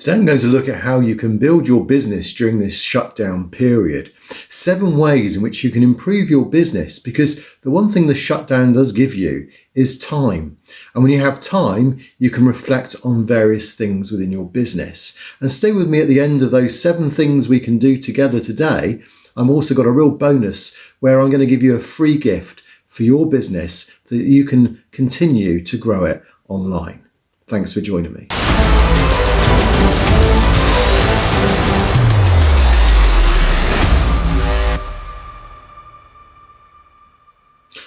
Today I'm going to look at how you can build your business during this shutdown period. 7 ways in which you can improve your business, because the one thing the shutdown does give you is time. And when you have time, you can reflect on various things within your business. And stay with me at the end of those 7 things we can do together today. I've also got a real bonus where I'm going to give you a free gift for your business so that you can continue to grow it online. Thanks for joining me.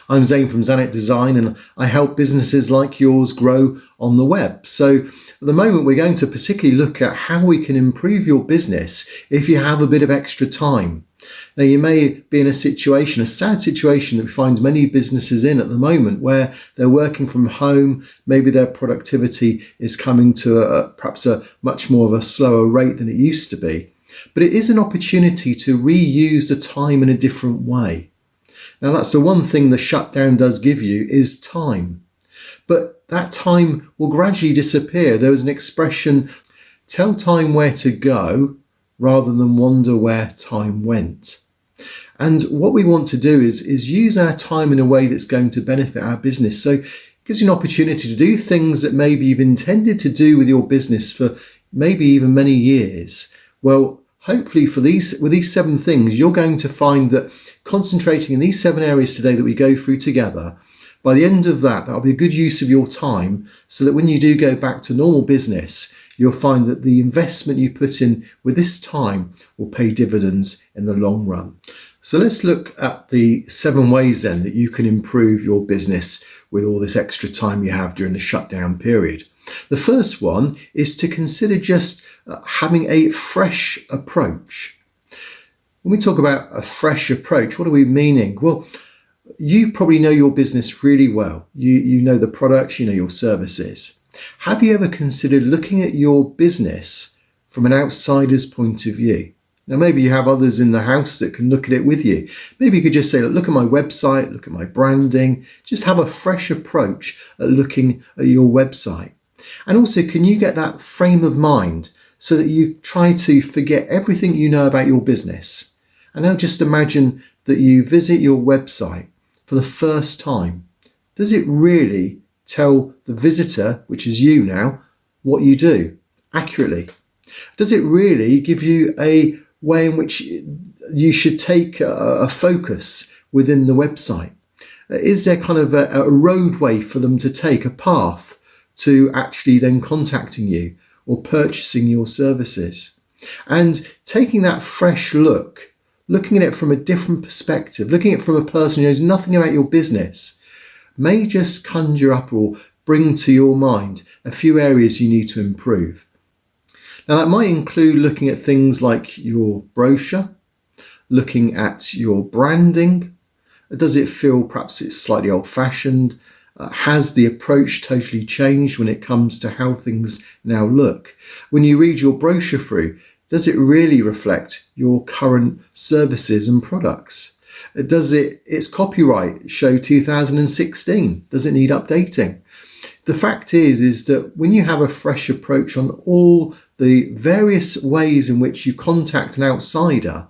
I'm Zane from Zanet Design, and I help businesses like yours grow on the web. So at the moment, we're going to particularly look at how we can improve your business if you have a bit of extra time. Now, you may be in a sad situation that we find many businesses in at the moment, where they're working from home. Maybe their productivity is coming to perhaps a much more of a slower rate than it used to be. But it is an opportunity to reuse the time in a different way. Now, that's the one thing the shutdown does give you, is time. But that time will gradually disappear. There was an expression, tell time where to go rather than wonder where time went. And what we want to do is use our time in a way that's going to benefit our business. So it gives you an opportunity to do things that maybe you've intended to do with your business for maybe even many years. Well, hopefully with these 7 things, you're going to find that concentrating in these 7 areas today that we go through together, by the end of that'll be a good use of your time, so that when you do go back to normal business, you'll find that the investment you put in with this time will pay dividends in the long run. So let's look at the 7 ways then that you can improve your business with all this extra time you have during the shutdown period. The first one is to consider just having a fresh approach. When we talk about a fresh approach, what are we meaning? Well, you probably know your business really well. You know the products, you know your services. Have you ever considered looking at your business from an outsider's point of view? Now, maybe you have others in the house that can look at it with you. Maybe you could just say, look at my website, look at my branding, just have a fresh approach at looking at your website. And also, can you get that frame of mind so that you try to forget everything you know about your business? And now just imagine that you visit your website for the first time. Does it really tell the visitor, which is you now, what you do accurately? Does it really give you a way in which you should take a focus within the website? Is there kind of a roadway for them to take, a path to actually then contacting you or purchasing your services? And taking that fresh look, looking at it from a different perspective, looking at it from a person who knows nothing about your business, may just conjure up or bring to your mind a few areas you need to improve. Now, that might include looking at things like your brochure, looking at your branding. Does it feel perhaps it's slightly old-fashioned? Has the approach totally changed when it comes to how things now look? When you read your brochure through, does it really reflect your current services and products? Does its copyright show 2016? Does it need updating? The fact is that when you have a fresh approach on all the various ways in which you contact an outsider,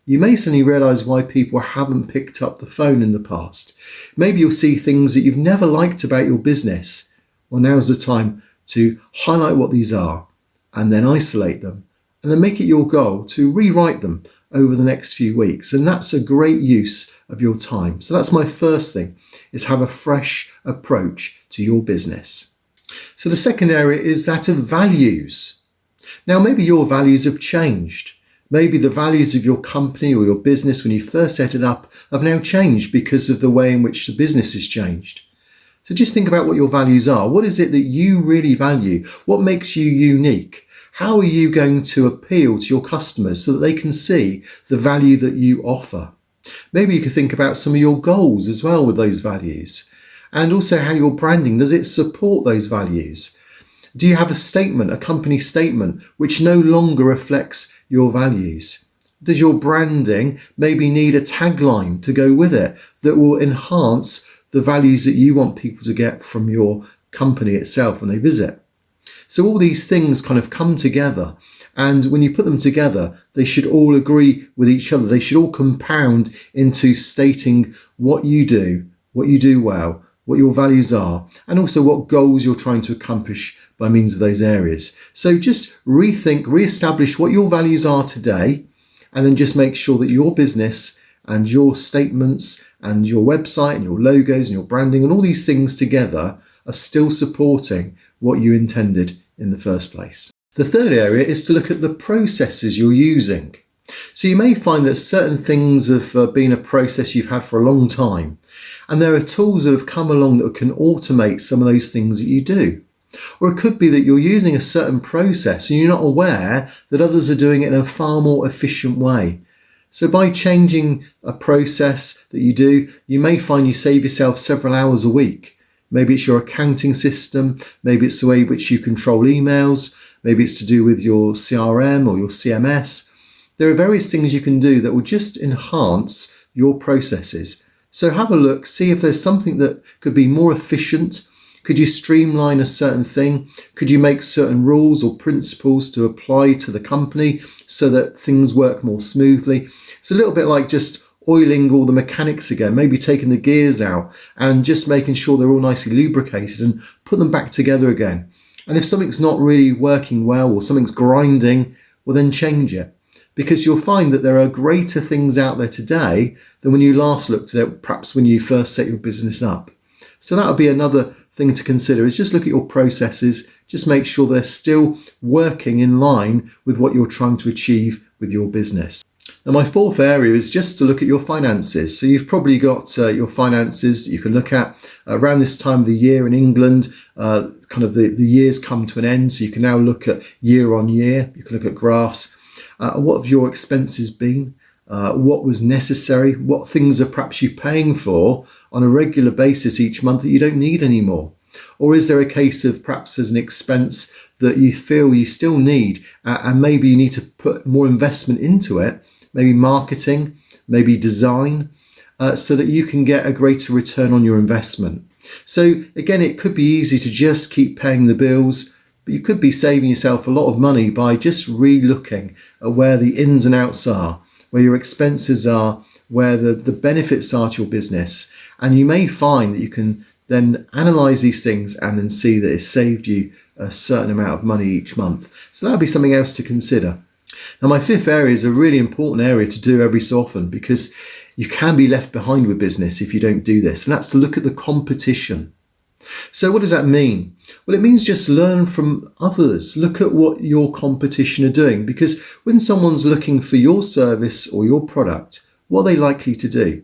you may suddenly realise why people haven't picked up the phone in the past. Maybe you'll see things that you've never liked about your business. Well, now's the time to highlight what these are and then isolate them, and then make it your goal to rewrite them over the next few weeks. And that's a great use of your time. So that's my first thing, is have a fresh approach to your business. So the second area is that of values. Now, maybe your values have changed. Maybe the values of your company or your business when you first set it up have now changed because of the way in which the business has changed. So just think about what your values are. What is it that you really value? What makes you unique? How are you going to appeal to your customers so that they can see the value that you offer? Maybe you could think about some of your goals as well with those values, and also how your branding, does it support those values? Do you have a statement, a company statement, which no longer reflects your values? Does your branding maybe need a tagline to go with it that will enhance the values that you want people to get from your company itself when they visit? So all these things kind of come together. And when you put them together, they should all agree with each other. They should all compound into stating what you do well, what your values are, and also what goals you're trying to accomplish by means of those areas. So just rethink, re-establish what your values are today, and then just make sure that your business and your statements and your website and your logos and your branding and all these things together are still supporting what you intended in the first place. The third area is to look at the processes you're using. So you may find that certain things have been a process you've had for a long time, and there are tools that have come along that can automate some of those things that you do. Or it could be that you're using a certain process and you're not aware that others are doing it in a far more efficient way. So by changing a process that you do, you may find you save yourself several hours a week. Maybe it's your accounting system, maybe it's the way in which you control emails, maybe it's to do with your CRM or your CMS. There are various things you can do that will just enhance your processes. So have a look, see if there's something that could be more efficient. Could you streamline a certain thing? Could you make certain rules or principles to apply to the company so that things work more smoothly? It's a little bit like just oiling all the mechanics again, maybe taking the gears out and just making sure they're all nicely lubricated and put them back together again. And if something's not really working well or something's grinding, well then change it. Because you'll find that there are greater things out there today than when you last looked at it, perhaps when you first set your business up. So that would be another thing to consider, is just look at your processes, just make sure they're still working in line with what you're trying to achieve with your business. Now my fourth area is just to look at your finances. So you've probably got your finances that you can look at around this time of the year in England. Kind of the years come to an end, so you can now look at year on year. You can look at graphs. What have your expenses been? What was necessary? What things are perhaps you paying for on a regular basis each month that you don't need anymore? Or is there a case of perhaps there's an expense that you feel you still need and maybe you need to put more investment into it, maybe marketing, maybe design, so that you can get a greater return on your investment? So again, it could be easy to just keep paying the bills, but you could be saving yourself a lot of money by just re-looking at where the ins and outs are, where your expenses are, where the benefits are to your business. And you may find that you can then analyze these things and then see that it's saved you a certain amount of money each month. So that'll be something else to consider. Now my fifth area is a really important area to do every so often, because you can be left behind with business if you don't do this, and that's to look at the competition. So what does that mean? Well, it means just learn from others. Look at what your competition are doing, because when someone's looking for your service or your product, what are they likely to do?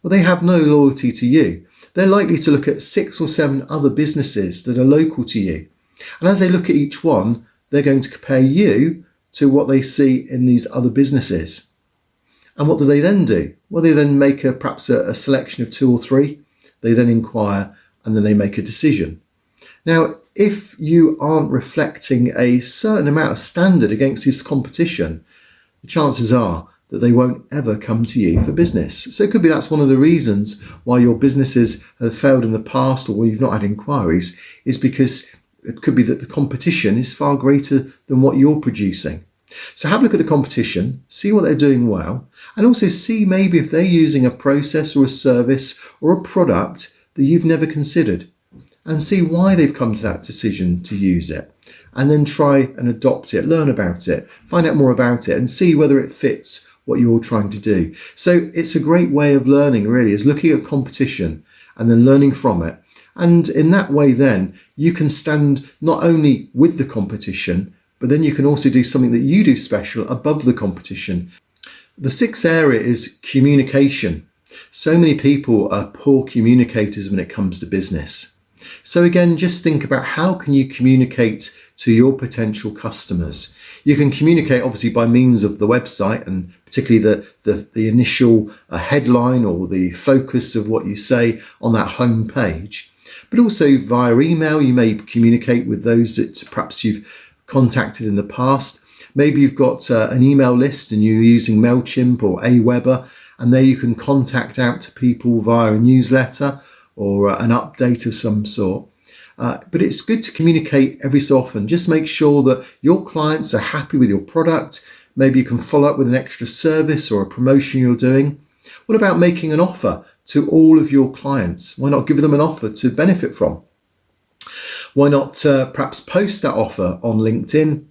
Well, they have no loyalty to you. They're likely to look at 6 or 7 other businesses that are local to you. And as they look at each one, they're going to compare you to what they see in these other businesses. And what do they then do? Well, they then make perhaps a selection of 2 or 3. They then inquire and then they make a decision. Now, if you aren't reflecting a certain amount of standard against this competition, the chances are that they won't ever come to you for business. So it could be that's one of the reasons why your businesses have failed in the past, or why you've not had inquiries, is because it could be that the competition is far greater than what you're producing. So have a look at the competition, see what they're doing well, and also see maybe if they're using a process or a service or a product that you've never considered, and see why they've come to that decision to use it. And then try and adopt it, learn about it, find out more about it, and see whether it fits what you're trying to do. So it's a great way of learning, really, is looking at competition and then learning from it. And in that way, then you can stand not only with the competition, but then you can also do something that you do special above the competition. The sixth area is communication. So many people are poor communicators when it comes to business. So again, just think about how can you communicate to your potential customers. You can communicate obviously by means of the website, and particularly the initial headline or the focus of what you say on that home page. But also via email, you may communicate with those that perhaps you've contacted in the past. Maybe you've got an email list and you're using MailChimp or Aweber, and there you can contact out to people via a newsletter or an update of some sort. But it's good to communicate every so often. Just make sure that your clients are happy with your product. Maybe you can follow up with an extra service or a promotion you're doing. What about making an offer to all of your clients? Why not give them an offer to benefit from? Why not perhaps post that offer on LinkedIn?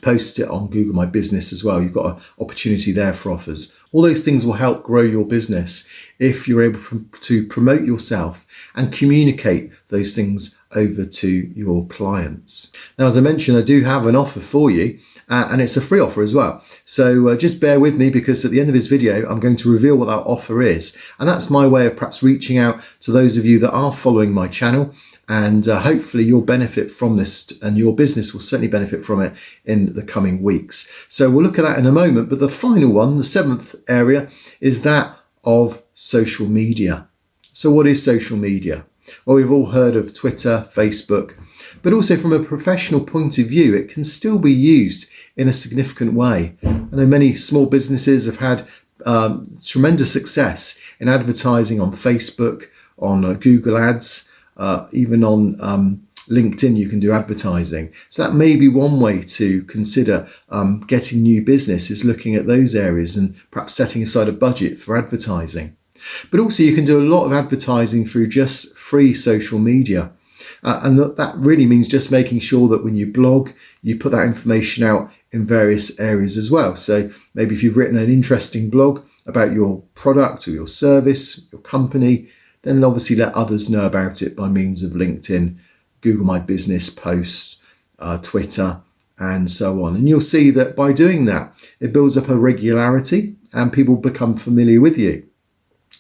Post it on Google My Business as well. You've got an opportunity there for offers. All those things will help grow your business if you're able to promote yourself and communicate those things over to your clients. Now, as I mentioned, I do have an offer for you, and it's a free offer as well. So just bear with me, because at the end of this video, I'm going to reveal what that offer is. And that's my way of perhaps reaching out to those of you that are following my channel. And hopefully you'll benefit from this, and your business will certainly benefit from it in the coming weeks. So we'll look at that in a moment. But the final one, the seventh area, is that of social media. So what is social media? Well, we've all heard of Twitter, Facebook, but also from a professional point of view, it can still be used in a significant way. I know many small businesses have had tremendous success in advertising on Facebook, on Google Ads, even on LinkedIn you can do advertising. So that may be one way to consider getting new business, is looking at those areas and perhaps setting aside a budget for advertising. But also you can do a lot of advertising through just free social media. And that really means just making sure that when you blog, you put that information out in various areas as well. So maybe if you've written an interesting blog about your product or your service, your company, then obviously let others know about it by means of LinkedIn, Google My Business posts, Twitter, and so on. And you'll see that by doing that, it builds up a regularity and people become familiar with you.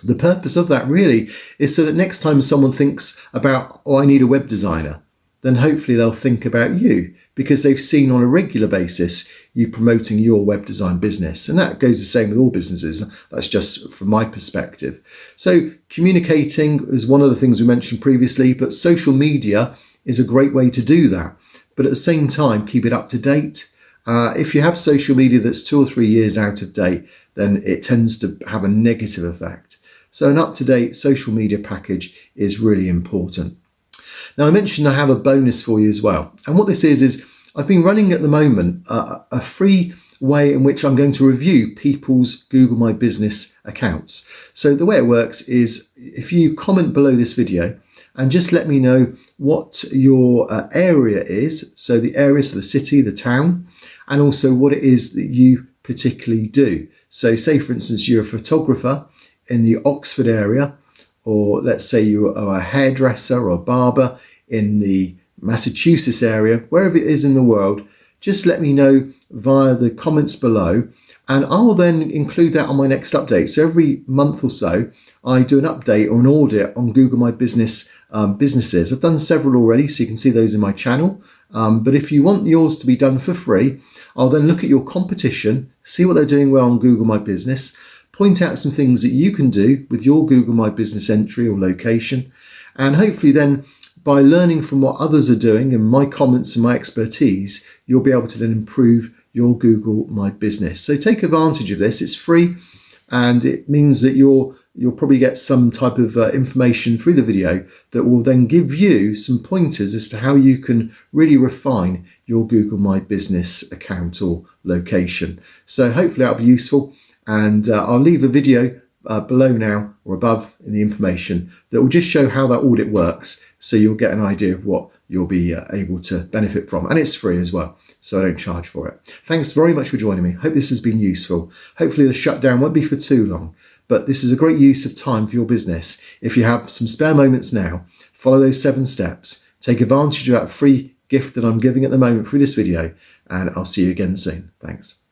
The purpose of that really is so that next time someone thinks about, oh, I need a web designer, then hopefully they'll think about you, because they've seen on a regular basis you promoting your web design business. And that goes the same with all businesses. That's just from my perspective. So communicating is one of the things we mentioned previously, but social media is a great way to do that. But at the same time, keep it up to date. If you have social media that's 2 or 3 years out of date, then it tends to have a negative effect. So an up-to-date social media package is really important. Now, I mentioned I have a bonus for you as well. And what this is I've been running at the moment a free way in which I'm going to review people's Google My Business accounts. So the way it works is if you comment below this video and just let me know what your area is. So the area, so the city, the town, and also what it is that you particularly do. So say, for instance, you're a photographer in the Oxford area, or let's say you are a hairdresser or a barber in the Massachusetts area, wherever it is in the world, just let me know via the comments below, and I'll then include that on my next update. So every month or so, I do an update or an audit on Google My Business businesses. I've done several already, so you can see those in my channel. But if you want yours to be done for free, I'll then look at your competition, see what they're doing well on Google My Business, point out some things that you can do with your Google My Business entry or location, and hopefully then by learning from what others are doing and my comments and my expertise, you'll be able to then improve your Google My Business. So take advantage of this. It's free, and it means that you'll probably get some type of information through the video that will then give you some pointers as to how you can really refine your Google My Business account or location. So hopefully that'll be useful. And I'll leave a video below now or above in the information that will just show how that audit works, so you'll get an idea of what you'll be able to benefit from. And it's free as well, so I don't charge for it. Thanks very much for joining me. Hope this has been useful. Hopefully the shutdown won't be for too long, but this is a great use of time for your business. If you have some spare moments now, follow those 7 steps, take advantage of that free gift that I'm giving at the moment through this video, and I'll see you again soon. Thanks.